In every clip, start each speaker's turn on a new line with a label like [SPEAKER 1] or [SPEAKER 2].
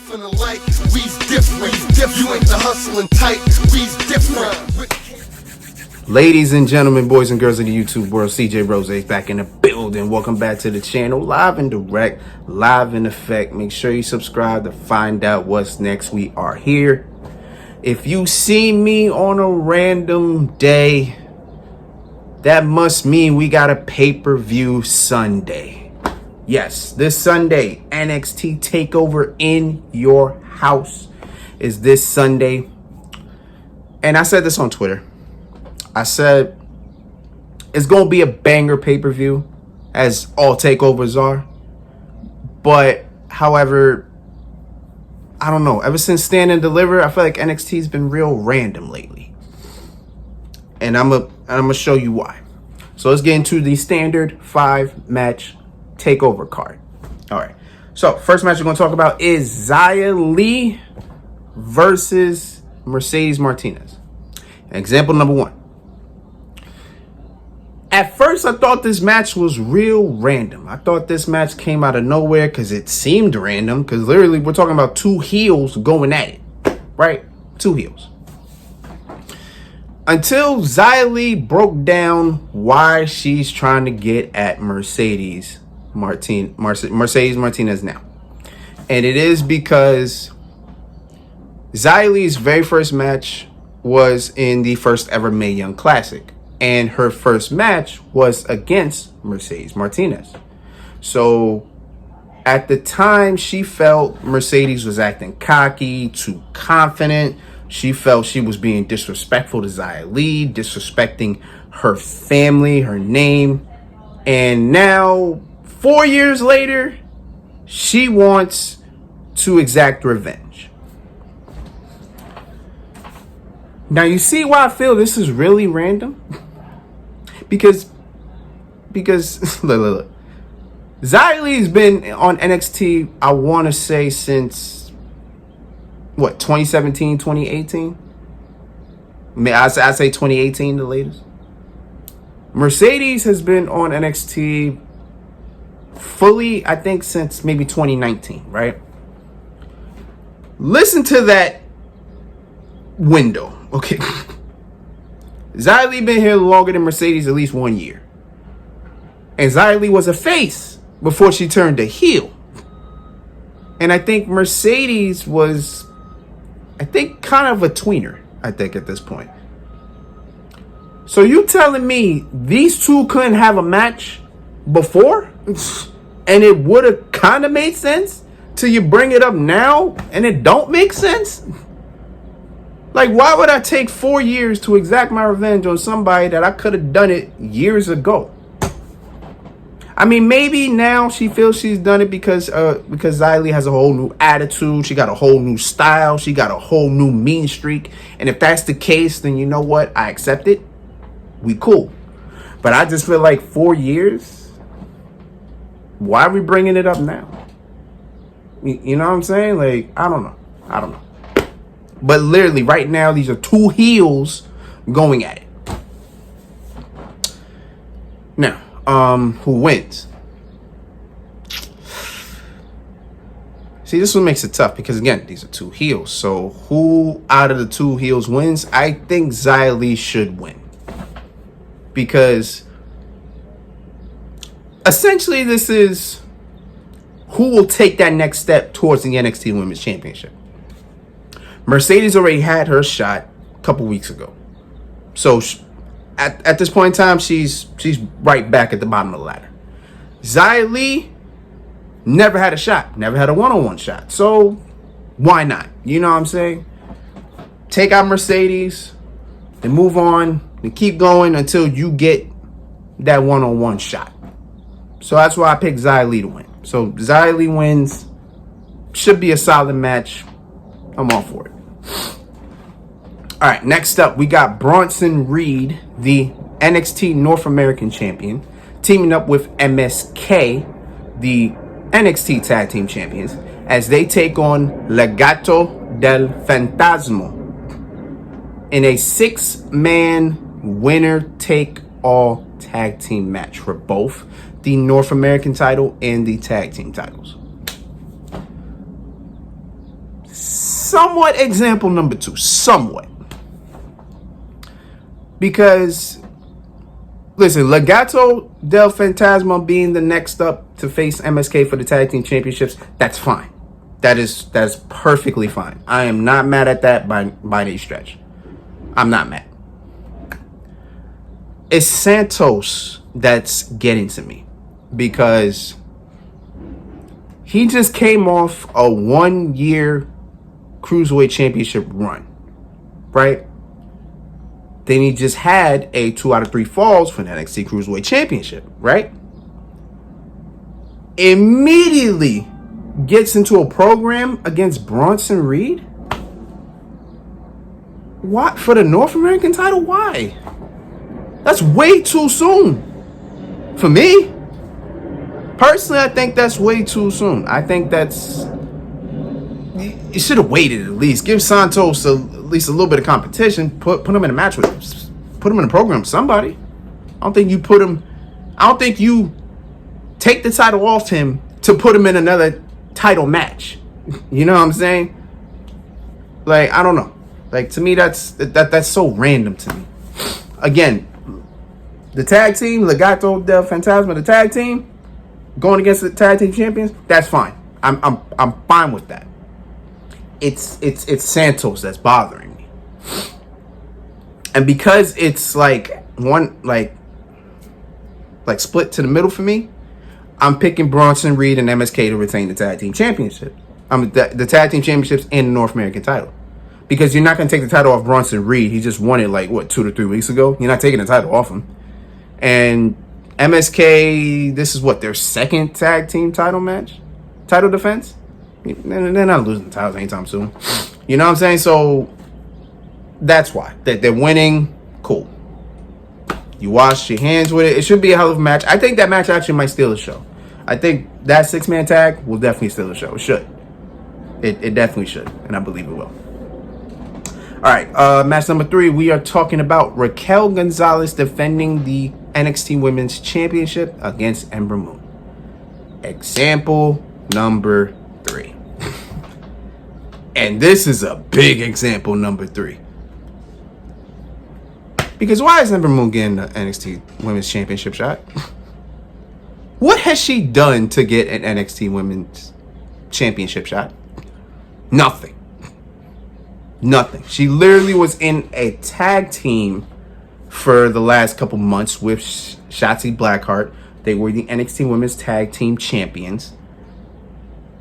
[SPEAKER 1] feeling like we's different. You ain't the hustling type, we's different.
[SPEAKER 2] Ladies and gentlemen, boys and girls of the YouTube world, CJ Rose back in the building. Welcome back to the channel, live and direct, live in effect. Make sure you subscribe to find out what's next. We are here. If you see me on a random day, that must mean we got a pay-per-view Sunday. Yes, this Sunday, NXT TakeOver in your house is this Sunday. And I said this on Twitter. I said it's going to be a banger pay-per-view, as all takeovers are. But, however, I don't know. Ever since Stand and Deliver, I feel like NXT's been real random lately. And I'm gonna show you why. So let's get into the standard 5-match takeover card. All right. So first match we're going to talk about is Xia Li versus Mercedes Martinez. Example number 1. At first, I thought this match was real random. I thought this match came out of nowhere because it seemed random. Because literally, we're talking about two heels going at it, right? Two heels. Until Xia Li broke down why she's trying to get at Mercedes Martinez now. And it is because Xia Li's very first match was in the first ever Mae Young Classic. And her first match was against Mercedes Martinez. So at the time, she felt Mercedes was acting cocky, too confident. She felt she was being disrespectful to Xia Li, disrespecting her family, her name. And now, 4 years later, she wants to exact revenge. Now, you see why I feel this is really random? Because look. Xia Li's been on NXT, I want to say, since, 2017, 2018? I'd say 2018, the latest. Mercedes has been on NXT fully, I think, since maybe 2019, right? Listen to that window, okay? Xia Li been here longer than Mercedes, at least 1 year. And Xia Li was a face before she turned a heel. And I think Mercedes was, kind of a tweener, at this point. So you telling me these two couldn't have a match before? And it would have kind of made sense till you bring it up now and it don't make sense? Like, why would I take 4 years to exact my revenge on somebody that I could have done it years ago? I mean, maybe now she feels she's done it because Xia Li has a whole new attitude. She got a whole new style. She got a whole new mean streak. And if that's the case, then you know what? I accept it. We cool. But I just feel like 4 years? Why are we bringing it up now? You know what I'm saying? Like, I don't know. But literally, right now, these are two heels going at it. Now, who wins? See, this one makes it tough because, again, these are two heels. So, who out of the two heels wins? I think Xia Li should win. Because, essentially, this is who will take that next step towards the NXT Women's Championship. Mercedes already had her shot a couple weeks ago. So at this point in time, she's right back at the bottom of the ladder. Xia Li never had a shot, never had a one-on-one shot. So why not? You know what I'm saying? Take out Mercedes and move on and keep going until you get that one-on-one shot. So that's why I picked Xia Li to win. So Xia Li wins. Should be a solid match. I'm all for it. All right, next up, we got Bronson Reed, the NXT North American Champion, teaming up with MSK, the NXT Tag Team Champions, as they take on Legado del Fantasma in a 6-man winner-take-all tag team match for both the North American title and the tag team titles. somewhat example number 2. Somewhat. Because, listen, Legado del Fantasma being the next up to face MSK for the tag team championships, that's fine. That's perfectly fine. I am not mad at that by any stretch. I'm not mad. It's Santos that's getting to me, because he just came off a 1-year Cruiserweight Championship run, right? Then he just had a 2 out of 3 falls for the NXT Cruiserweight Championship, right? Immediately gets into a program against Bronson Reed? What? For the North American title? Why? That's way too soon. For me, personally, I think that's way too soon. I think that's... You should have waited at least. Give Santos at least a little bit of competition. Put him in a match with... Put him in a program with somebody. I don't think you put him... I don't think you take the title off him to put him in another title match. You know what I'm saying? Like, I don't know. Like, to me, that's so random to me. Again, the tag team, Legado del Fantasma, the tag team, going against the tag team champions, that's fine. I'm fine with that. It's Santos that's bothering me. And because it's like one like split to the middle for me, I'm picking Bronson Reed and MSK to retain the tag team championship. The tag team championships and the North American title. Because you're not going to take the title off Bronson Reed. He just won it like, 2 to 3 weeks ago? You're not taking the title off him. And MSK, this is their second tag team title match? Title defense? They're not losing the titles anytime soon. You know what I'm saying? So, that's why. They're winning. Cool. You wash your hands with it. It should be a hell of a match. I think that match actually might steal the show. I think that 6-man tag will definitely steal the show. It should. It definitely should. And I believe it will. All right, match number 3, we are talking about Raquel Gonzalez defending the NXT Women's Championship against Ember Moon. Example number 3. And this is a big example number 3. Because why is Ember Moon getting the NXT Women's Championship shot? What has she done to get an NXT Women's Championship shot? Nothing. Nothing. She literally was in a tag team for the last couple months with Shotzi Blackheart. They were the NXT Women's Tag Team Champions.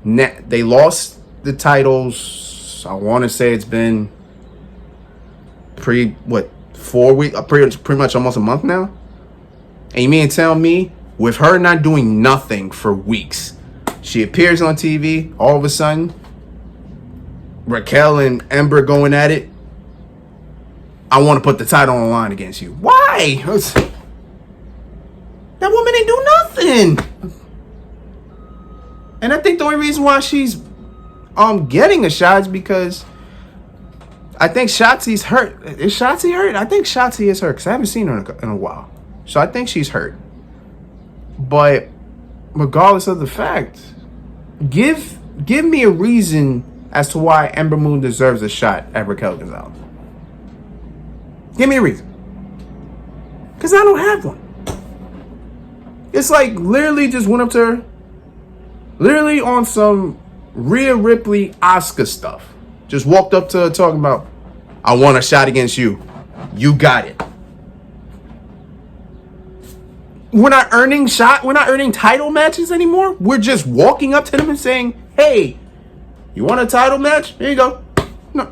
[SPEAKER 2] They lost the titles. I want to say it's been 4 weeks, pretty much almost a month now. And you mean to tell me, with her not doing nothing for weeks, she appears on TV, all of a sudden, Raquel and Ember going at it, I want to put the title on the line against you. Why? That woman ain't do nothing. And I think the only reason why she's getting a shot is because I think Shotzi's hurt. Is Shotzi hurt? I think Shotzi is hurt because I haven't seen her in a while. So I think she's hurt. But regardless of the fact, give me a reason as to why Ember Moon deserves a shot at Raquel Gonzalez. Give me a reason. Because I don't have one. It's like literally just went up to her, literally on some Rhea Ripley Asuka stuff. Just walked up to her talking about, I want a shot against you. You got it. We're not earning title matches anymore. We're just walking up to them and saying, hey, you want a title match? Here you go. No.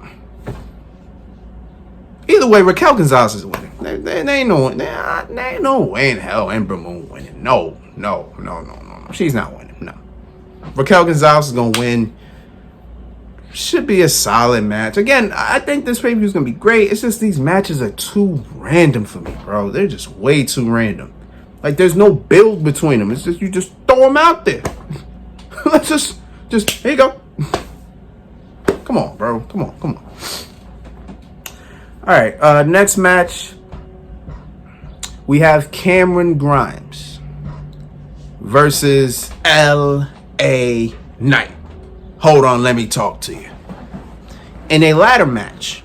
[SPEAKER 2] Either way, Raquel Gonzalez is winning. There ain't no way in hell Ember Moon winning. No. She's not winning. No. Raquel Gonzalez is gonna win. Should be a solid match. Again, I think this pay-per-view is gonna be great. It's just these matches are too random for me, bro. They're just way too random. Like there's no build between them. It's just you just throw them out there. Let's just here you go. Come on, bro. Come on. All right, next match. We have Cameron Grimes versus L.A. Knight. Hold on, let me talk to you. in a ladder match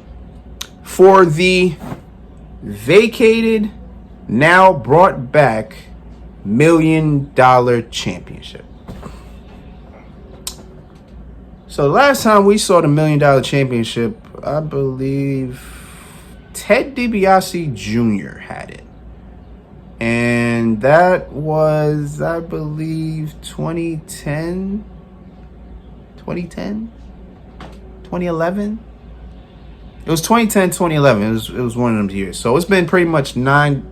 [SPEAKER 2] for the vacated, now brought back $1 million championship. So the last time we saw the $1 million championship, I believe Ted DiBiase Jr. had it. And that was, I believe, 2010, 2011. It was 2010, 2011. It was one of them years. So it's been pretty much been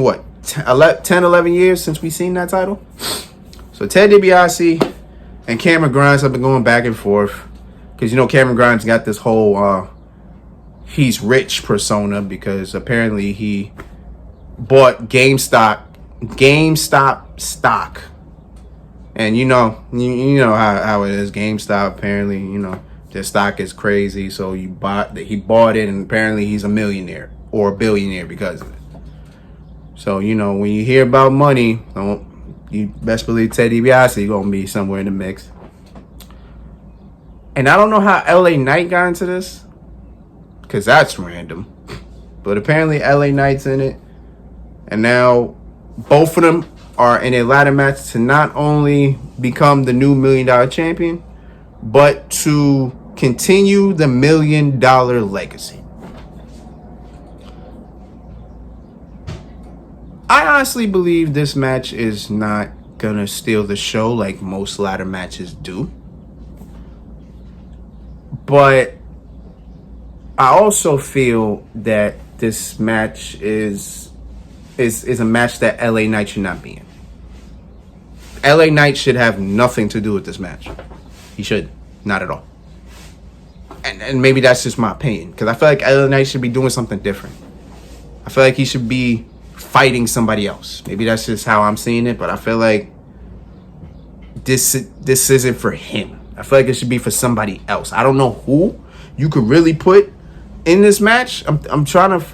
[SPEAKER 2] what? 10, 11 years since we seen that title. So Ted DiBiase and Cameron Grimes have been going back and forth. Because, you know, Cameron Grimes got this whole he's rich persona because apparently he bought GameStop stock. And you know how it is. GameStop, apparently, you know, their stock is crazy. So he bought it, and apparently he's a millionaire or a billionaire because of it. So, you know, when you hear about money, you best believe Ted DiBiase gonna be somewhere in the mix. And I don't know how LA Knight got into this, because that's random. But apparently LA Knight's in it. And now both of them are in a ladder match to not only become the new $1 million champion, but to continue the $1 million legacy. I honestly believe this match is not gonna steal the show like most ladder matches do. But I also feel that this match is a match that LA Knight should not be in. LA Knight should have nothing to do with this match. He should. Not at all. And maybe that's just my opinion. Because I feel like LA Knight should be doing something different. I feel like he should be fighting somebody else. Maybe that's just how I'm seeing it. But I feel like this isn't for him. I feel like it should be for somebody else. I don't know who you could really put in this match. I'm trying to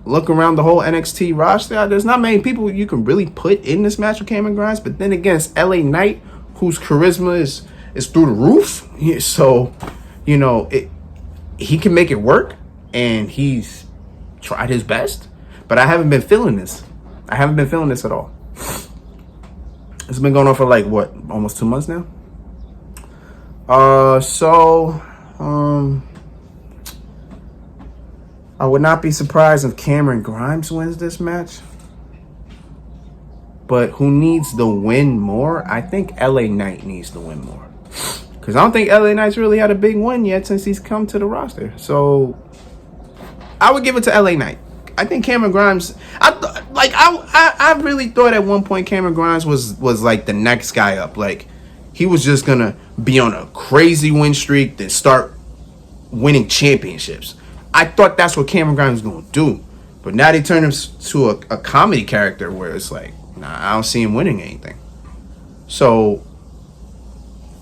[SPEAKER 2] look around the whole NXT roster. There's not many people you can really put in this match with Cameron Grimes. But then again, it's LA Knight, whose charisma is through the roof. So, you know, he can make it work. And he's tried his best. But I haven't been feeling this. I haven't been feeling this at all. It's been going on for like, what, almost 2 months now? I would not be surprised if Cameron Grimes wins this match. But who needs the win more? I think LA Knight needs to win more. Because I don't think LA Knight's really had a big win yet since he's come to the roster. So I would give it to LA Knight. I think Cameron Grimes, I really thought at one point Cameron Grimes was like the next guy up. Like, he was just going to be on a crazy win streak, then start winning championships. I thought that's what Cameron Grimes was going to do. But now they turned him to a comedy character where it's like, nah, I don't see him winning anything. So,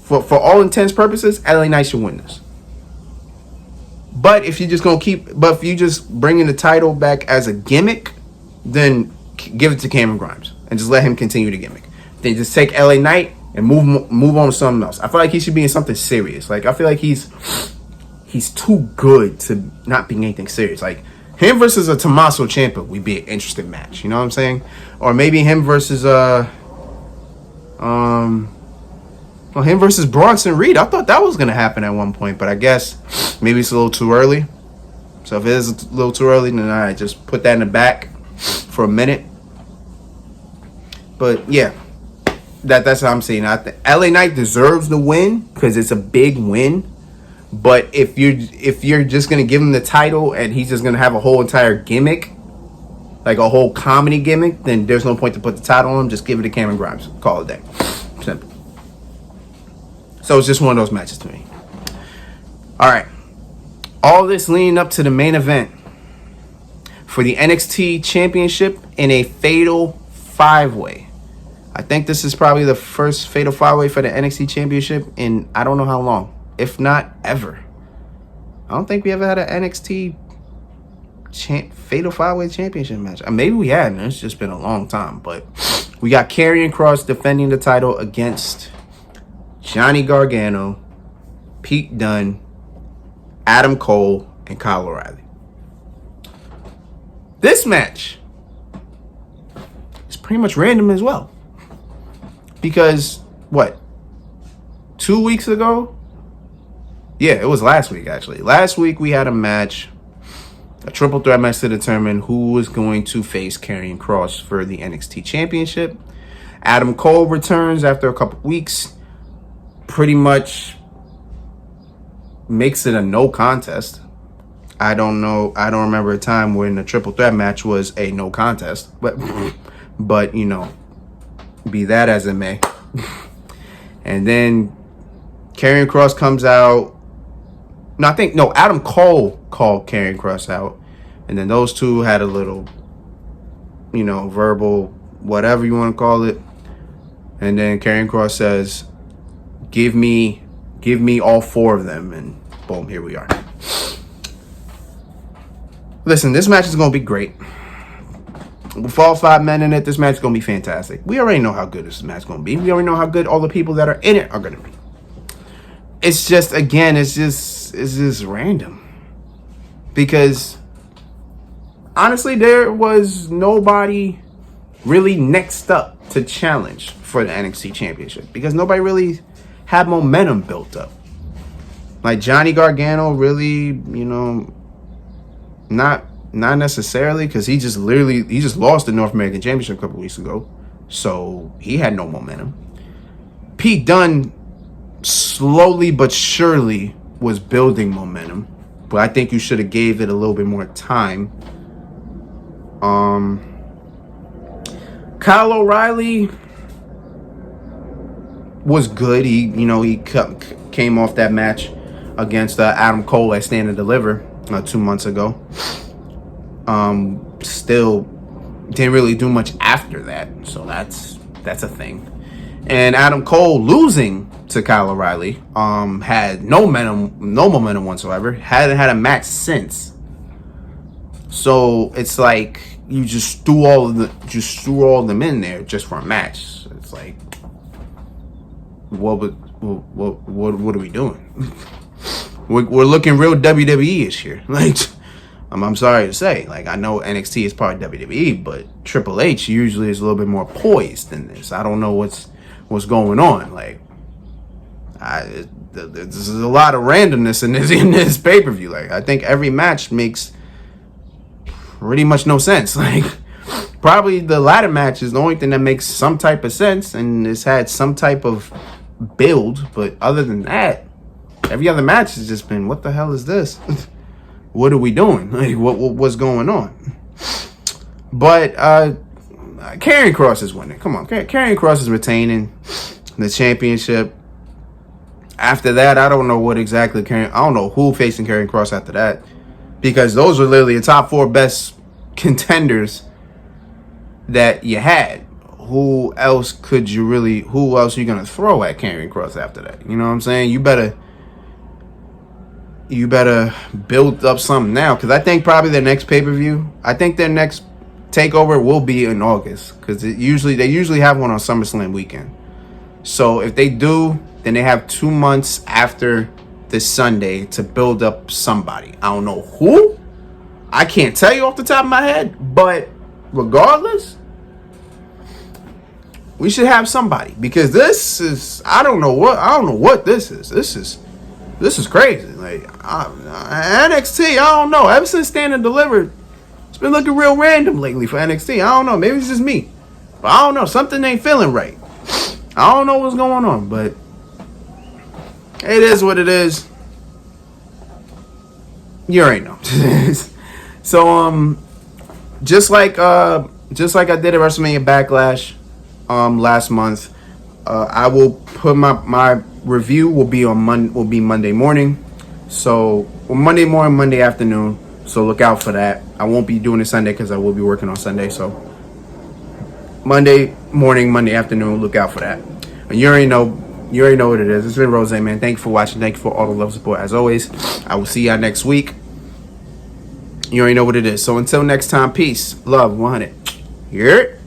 [SPEAKER 2] for all intents purposes, LA Knight should win this. But if you're just going to if you just bringing the title back as a gimmick, then give it to Cameron Grimes and just let him continue the gimmick. Then just take LA Knight and move on to something else. I feel like he should be in something serious. Like, I feel like he's too good to not be anything serious. Like, him versus a Tommaso Ciampa would be an interesting match. You know what I'm saying? Or maybe him versus him versus Bronson Reed. I thought that was gonna happen at one point, but I guess maybe it's a little too early. So if it is a little too early, then I just put that in the back for a minute. But yeah, that's how I'm saying. I think LA Knight deserves the win because it's a big win. But if you're just gonna give him the title and he's just gonna have a whole entire gimmick, like a whole comedy gimmick, then there's no point to put the title on him. Just give it to Cameron Grimes. Call it a day. Simple. So it's just one of those matches to me. All right. All this leading up to the main event for the NXT Championship in a Fatal 5-Way. I think this is probably the first Fatal 5-Way for the NXT Championship in I don't know how long. If not ever. I don't think we ever had an NXT Fatal 5-Way Championship match. Maybe we had, and it's just been a long time. But we got Karrion Kross defending the title against Johnny Gargano, Pete Dunne, Adam Cole and Kyle O'Reilly. This match is pretty much random as well. Because, 2 weeks ago? Yeah, it was last week, actually. Last week, we had a match, a triple threat match to determine who was going to face Karrion Kross for the NXT Championship. Adam Cole returns after a couple weeks. Pretty much makes it a no contest. I don't know. I don't remember a time when the triple threat match was a no contest. But you know, be that as it may. And then Karrion Kross comes out. Adam Cole called Karrion Kross out. And then those two had a little, verbal, whatever you want to call it. And then Karrion Kross says, give me all four of them. And boom, here we are. Listen, this match is going to be great. With all 5 men in it, this match is going to be fantastic. We already know how good this match is going to be. We already know how good all the people that are in it are going to be. It's just, again, it's just random. Because, honestly, there was nobody really next up to challenge for the NXT Championship. Because nobody really had momentum built up. Like, Johnny Gargano really, not necessarily, because he just lost the North American Championship a couple weeks ago. So, he had no momentum. Pete Dunne slowly but surely was building momentum. But I think you should have gave it a little bit more time. Kyle O'Reilly was good. He came off that match against Adam Cole at Stand and Deliver 2 months ago. Still didn't really do much after that, so that's a thing. And Adam Cole losing to Kyle O'Reilly had no momentum whatsoever. Hadn't had a match since. So it's like you just threw all of them in there just for a match. It's like, what are we doing? We're looking real WWE-ish here. Like, I'm sorry to say. Like, I know NXT is part of WWE, but Triple H usually is a little bit more poised than this. I don't know what's going on. Like, there's a lot of randomness in this pay-per-view. Like, I think every match makes pretty much no sense. Like, probably the ladder match is the only thing that makes some type of sense, and it's had some type of build. But other than that, every other match has just been, what the hell is this? What are we doing? Like, what's going on? But Karrion Kross is winning. Come on, Karrion Kross is retaining the championship. After that, I don't know what exactly I don't know who facing Karrion Kross after that, because those were literally the top 4 best contenders that you had. Who else are you gonna throw at Karrion Kross after that? You know what I'm saying? You better build up something now, because I think probably their next pay-per-view, I think their next TakeOver will be in August, because they usually have one on SummerSlam weekend. So if they do, then they have 2 months after this Sunday to build up somebody. I don't know who. I can't tell you off the top of my head, but regardless, we should have somebody, because this is, I don't know what this is. This is crazy. Like, NXT, I don't know. Ever since Stand and Deliver, it's been looking real random lately for NXT. I don't know. Maybe it's just me. But I don't know. Something ain't feeling right. I don't know what's going on, but it is what it is. You already know. So, just like I did at WrestleMania Backlash last month, I will put my review will be Monday morning. So Monday morning, Monday afternoon. So look out for that. I won't be doing it Sunday because I will be working on Sunday. So Monday morning, Monday afternoon, look out for that. And you already know what it is. It's been Rose, man. Thank you for watching. Thank you for all the love support as always. I will see y'all next week. You already know what it is. So until next time, peace, love, 100. Here.